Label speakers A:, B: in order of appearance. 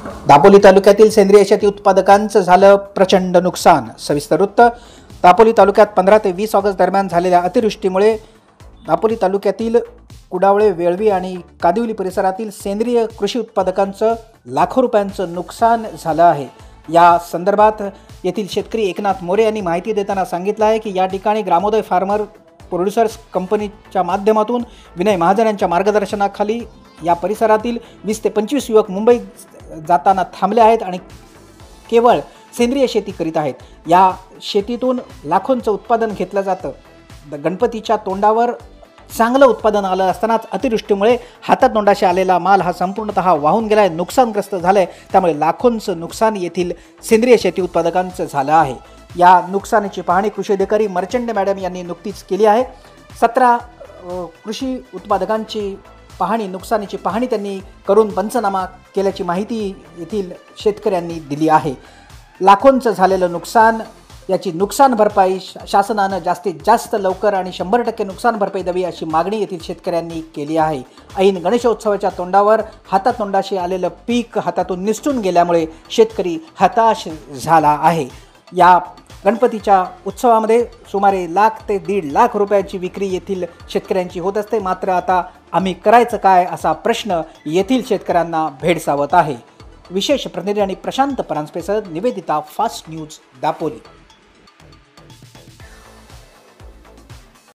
A: दापोली तालुक्यातील सेंद्रिय शेती उत्पादकांचं झालं प्रचंड नुकसान। सविस्तर वृत्त। दापोली तालुक्यात 15 ते 20 ऑगस्ट दरम्यान झालेल्या अतिवृष्टीमुळे दापोली तालुक्यातील कुडावळे, वेळवी आणि कादिवली परिसरातील सेंद्रिय कृषी उत्पादकांचं लाखो रुपयांचं नुकसान झालं आहे। या संदर्भात येथील शेतकरी एकनाथ मोरे यांनी माहिती देताना सांगितलं आहे की या ठिकाणी ग्रामोदय फार्मर प्रोड्युसर्स कंपनीच्या माध्यमातून विनय महाजन यांच्या मार्गदर्शनाखाली या परिसरातील 20 ते 25 युवक मुंबईत जाताना थांबले आहेत आणि केवळ सेंद्रिय शेती करीत आहेत। या शेतीतून लाखोंचं उत्पादन घेतलं जातं। गणपतीच्या तोंडावर चांगलं उत्पादन आलं असतानाच अतिवृष्टीमुळे हातातोंडाशी आलेला माल हा संपूर्णतः वाहून गेलाय, नुकसानग्रस्त झालंय। त्यामुळे लाखोंचं नुकसान येथील सेंद्रिय शेती उत्पादकांचं झालं आहे। या नुकसानीची पाहणी कृषी अधिकारी मर्चंट मॅडम यांनी नुकतीच केली आहे। 17 कृषी उत्पादकांची नुकसानीची पाहणी त्यांनी करून पंचनामा केल्याची माहिती येथील शेतकऱ्यांनी दिली आहे। लाखोंचं झालेलं नुकसान, याची नुकसान भरपाई शासनानं जास्तीत जास्त लवकर आणि 100% नुकसान भरपाई द्यावी अशी मागणी येथील शेतकऱ्यांनी केली आहे। ऐन गणेशोत्सवाच्या तोंडावर हातातोंडाशी आलेलं पीक हातातून निसटून गेल्यामुळे शेतकरी हताश झाला आहे। या गणपतीच्या उत्सवामध्ये सुमारे 1 ते 1.5 लाख रुपयाची विक्री येथील शेतकऱ्यांची होत असते। मात्र आता आम्ही करायचं काय असा प्रश्न येथील शेतकऱ्यांना भेडसावत आहे। विशेष प्रतिनिधी आणि प्रशांत परांजपेसह निवेदिता, फास्ट न्यूज, दापोली।